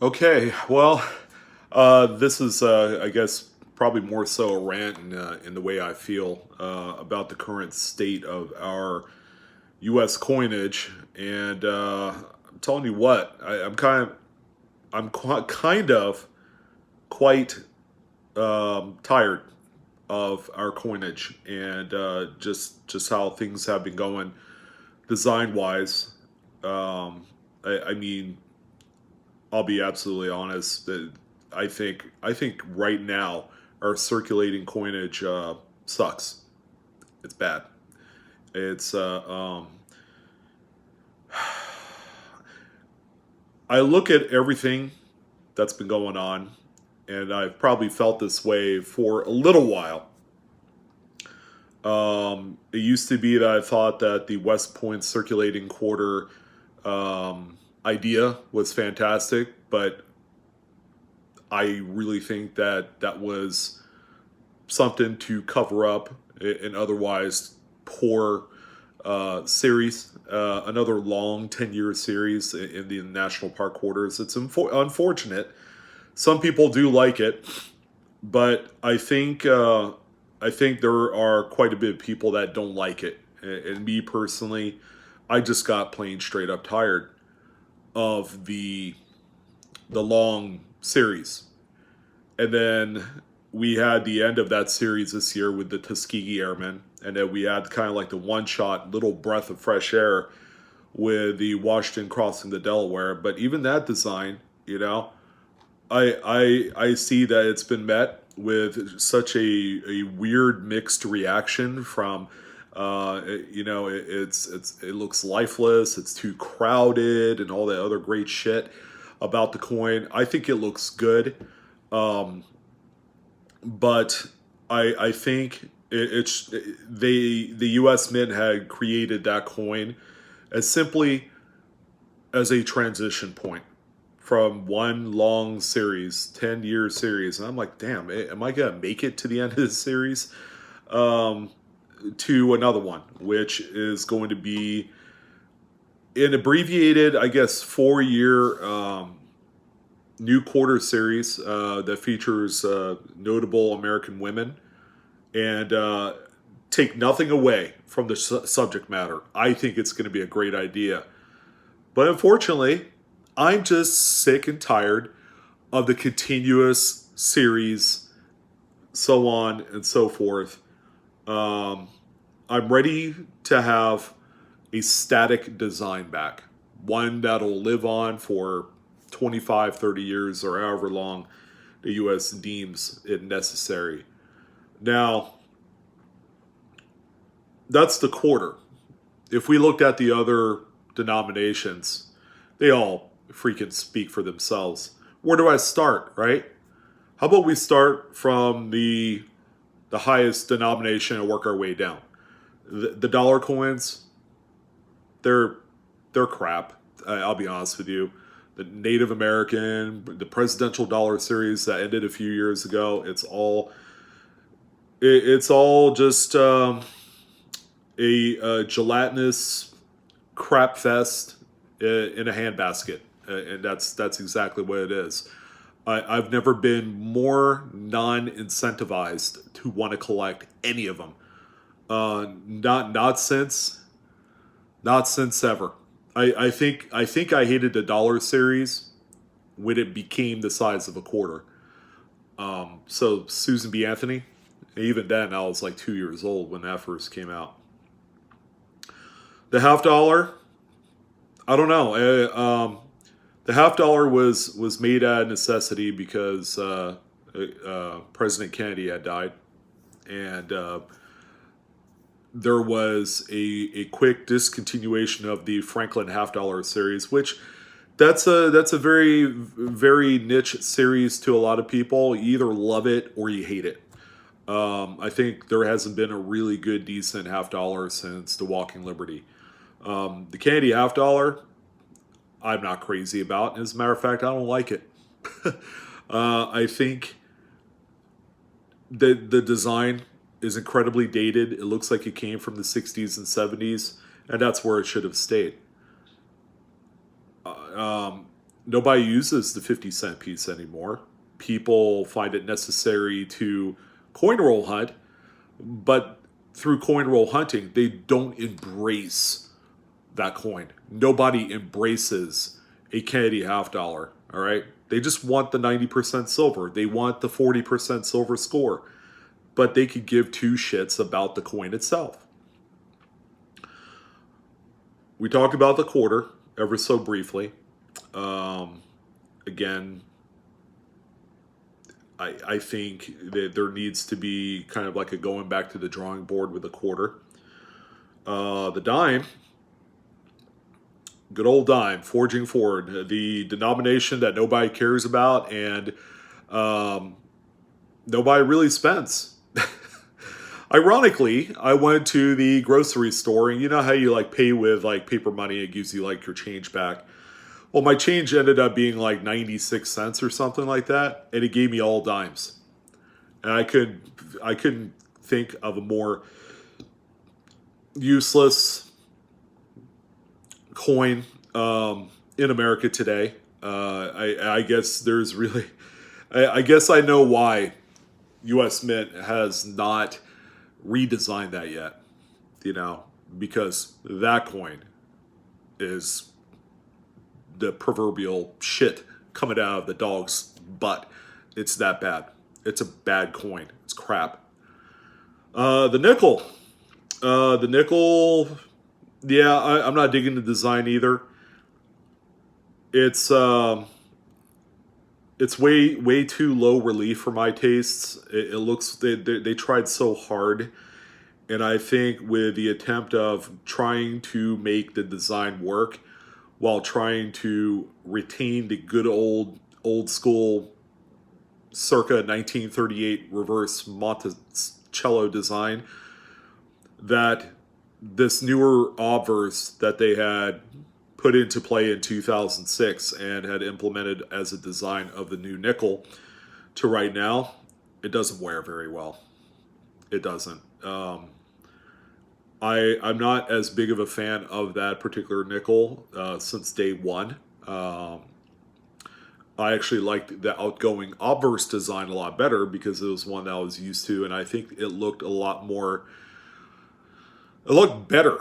Okay, well, this is, I guess, probably more so a rant in the way I feel about the current state of our U.S. coinage, and I'm telling you what, kind of quite tired of our coinage and just how things have been going design wise. I mean, I'll be absolutely honest. That I think right now our circulating coinage sucks. It's bad. It's I look at everything that's been going on, and I've probably felt this way for a little while. It used to be that I thought that the West Point circulating quarter idea was fantastic, but I really think that that was something to cover up an otherwise poor series, another long 10-year series in the national park quarters. It's unfortunate. Some people do like it, but I think there are quite a bit of people that don't like it. And me personally, I just got plain straight up tired of the long series. And then we had the end of that series this year with the Tuskegee Airmen, and then we had kind of like the one shot little breath of fresh air with the Washington crossing the Delaware. But even that design, I see that it's been met with such a weird mixed reaction from it looks lifeless, it's too crowded, and all that other great shit about the coin. I think it looks good. Um, but I think the U.S. Mint had created that coin as simply as a transition point from one long series, 10-year series, and I'm like, damn, am I gonna make it to the end of this series? Um, to another one, which is going to be an abbreviated, I guess, 4-year new quarter series that features notable American women and take nothing away from the subject matter. I think it's going to be a great idea. But unfortunately, I'm just sick and tired of the continuous series, so on and so forth. Um, I'm ready to have a static design back, one that'll live on for 25, 30 years, or however long the U.S. deems it necessary. Now, that's the quarter. If we looked at the other denominations, they all freaking speak for themselves. Where do I start, right? How about we start from the highest denomination and work our way down? The dollar coins, they're they're crap. I'll be honest with you. The Native American, the presidential dollar series that ended a few years ago, it's all just a gelatinous crap fest in a handbasket, and that's exactly what it is. I've never been more non-incentivized to want to collect any of them. Not since ever. I think I hated the dollar series when it became the size of a quarter. So Susan B. Anthony, even then I was like 2 years old when that first came out. The half dollar, I don't know. The half dollar was made out of necessity because President Kennedy had died, and there was a quick discontinuation of the Franklin half dollar series, which that's a very very niche series to a lot of people. You either love it or you hate it. I think there hasn't been a really good, decent half dollar since the Walking Liberty. The Candy half dollar, I'm not crazy about. As a matter of fact, I don't like it. I think the design is incredibly dated. It looks like it came from the 60s and 70s, and that's where it should have stayed. Um, Nobody uses the 50-cent piece anymore. People find it necessary to coin roll hunt, but through coin roll hunting, they don't embrace that coin. Nobody embraces a Kennedy half dollar, all right? They just want the 90% silver. They want the 40% silver score, but they could give two shits about the coin itself. We talked about the quarter ever so briefly. Again, I think that there needs to be kind of like a going back to the drawing board with a quarter. The dime, good old dime, forging forward, the denomination that nobody cares about and nobody really spends. Ironically, I went to the grocery store, and you know how you like pay with like paper money, it gives you like your change back. Well, my change ended up being like 96 cents or something like that, and it gave me all dimes. And I couldn't think of a more useless coin in America today. I guess there's really, I guess I know why U.S. Mint has not redesigned that yet. You know, because that coin is the proverbial shit coming out of the dog's butt. It's that bad. It's a bad coin. It's crap. The nickel. The nickel, yeah, I'm not digging the design either. It's way too low relief for my tastes. It looks they tried so hard, and I think with the attempt of trying to make the design work while trying to retain the good old school circa 1938 reverse Monticello design, that this newer obverse that they had put into play in 2006 and had implemented as a design of the new nickel to right now, it doesn't wear very well. It doesn't. I'm not as big of a fan of that particular nickel since day one. I actually liked the outgoing obverse design a lot better because it was one that I was used to, and I think it looked a lot more. It looked better.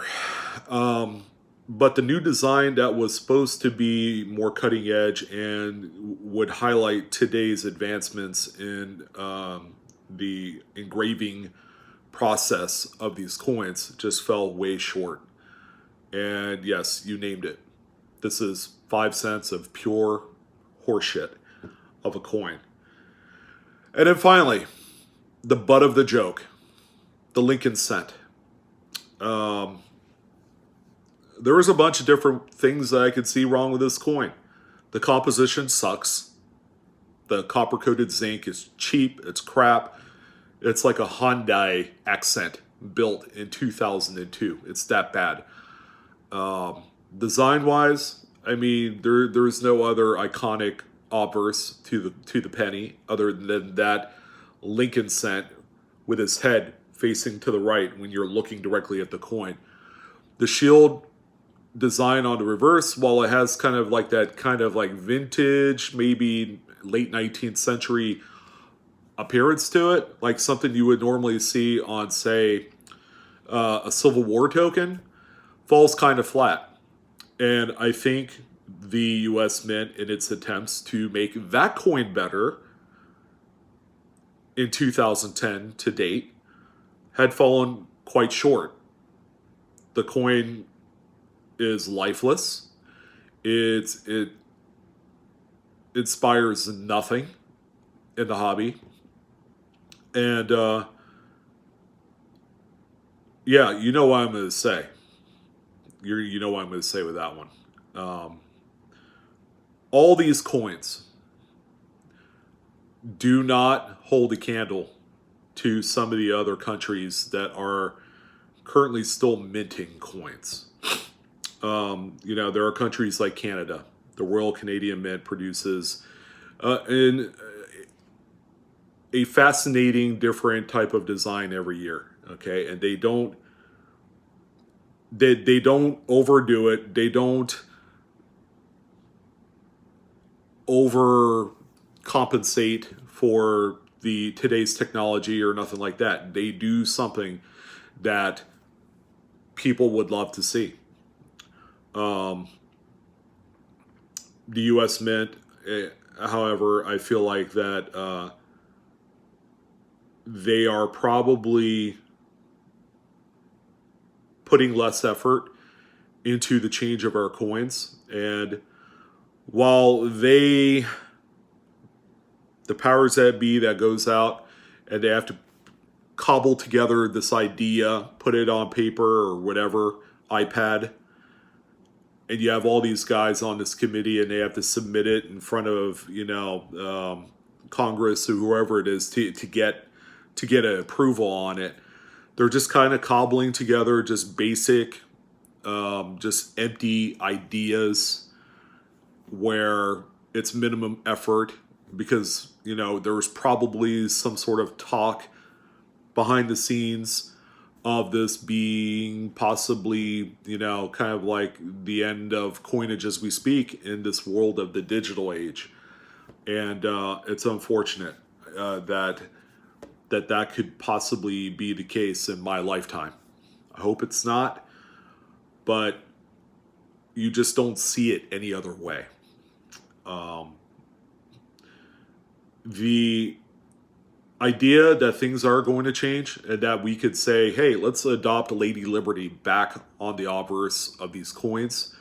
But the new design that was supposed to be more cutting edge and would highlight today's advancements in the engraving process of these coins just fell way short. And yes, you named it. This is 5 cents of pure horseshit of a coin. And then finally, the butt of the joke, the Lincoln cent. There was a bunch of different things that I could see wrong with this coin. The composition sucks. The copper-coated zinc is cheap. It's crap. It's like a Hyundai accent built in 2002. It's that bad. Design-wise, I mean, there's no other iconic obverse to the penny other than that Lincoln cent with his head facing to the right when you're looking directly at the coin. The shield design on the reverse, while it has kind of like that kind of like vintage, maybe late 19th century appearance to it, like something you would normally see on, say, a Civil War token, falls kind of flat. And I think the U.S. Mint, in its attempts to make that coin better in 2010 to date, had fallen quite short. The coin is lifeless. It inspires nothing in the hobby. And yeah, you know what I'm going to say. You know what I'm going to say with that one. All these coins do not hold a candle to some of the other countries that are currently still minting coins. There are countries like Canada. The Royal Canadian Mint produces a fascinating, different type of design every year. Okay, and they don't overdo it. They don't overcompensate for the today's technology or nothing like that. They do something that people would love to see. The U.S. Mint, however, I feel like that they are probably putting less effort into the change of our coins. And while the powers that be that goes out and they have to cobble together this idea, put it on paper or whatever, iPad, and you have all these guys on this committee and they have to submit it in front of, Congress or whoever it is to get an approval on it. They're just kind of cobbling together just basic, just empty ideas where it's minimum effort because, there was probably some sort of talk behind the scenes of this being possibly, kind of like the end of coinage as we speak in this world of the digital age. And it's unfortunate that could possibly be the case in my lifetime. I hope it's not, but you just don't see it any other way. The idea that things are going to change and that we could say, hey, let's adopt Lady Liberty back on the obverse of these coins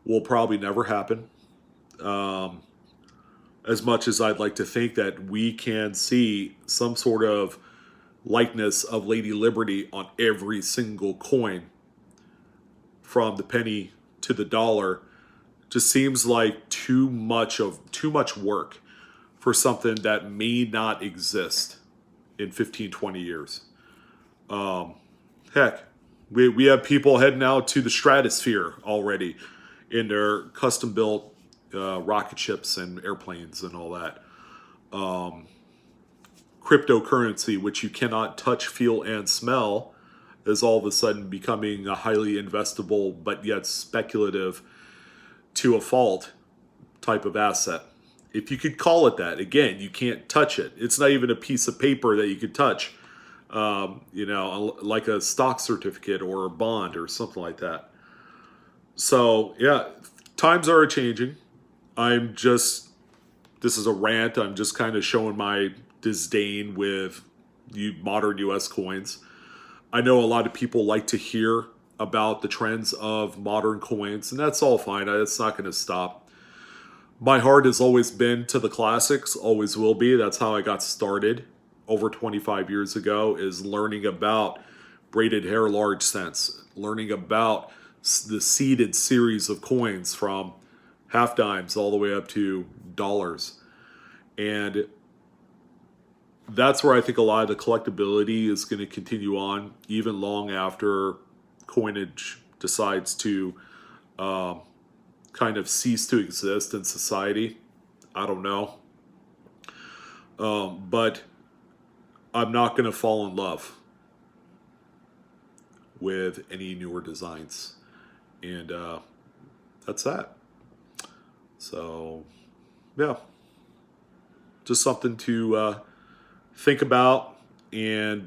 will probably never happen. As much as I'd like to think that we can see some sort of likeness of Lady Liberty on every single coin from the penny to the dollar, just seems like too much work for something that may not exist in 15, 20 years. Heck, we have people heading out to the stratosphere already in their custom-built rocket ships and airplanes and all that. Cryptocurrency, which you cannot touch, feel, and smell, is all of a sudden becoming a highly investable but yet speculative to a fault type of asset. If you could call it that, again, you can't touch it. It's not even a piece of paper that you could touch, like a stock certificate or a bond or something like that. So, yeah, times are changing. This is a rant. I'm just kind of showing my disdain with modern U.S. coins. I know a lot of people like to hear about the trends of modern coins, and that's all fine. That's not going to stop. My heart has always been to the classics, always will be. That's how I got started over 25 years ago, is learning about braided hair large cents, learning about the seeded series of coins from half dimes all the way up to dollars. And that's where I think a lot of the collectability is going to continue on, even long after coinage decides to kind of cease to exist in society. I don't know. But I'm not going to fall in love with any newer designs. And that's that. So, yeah. Just something to think about. And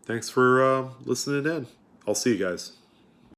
thanks for listening in. I'll see you guys.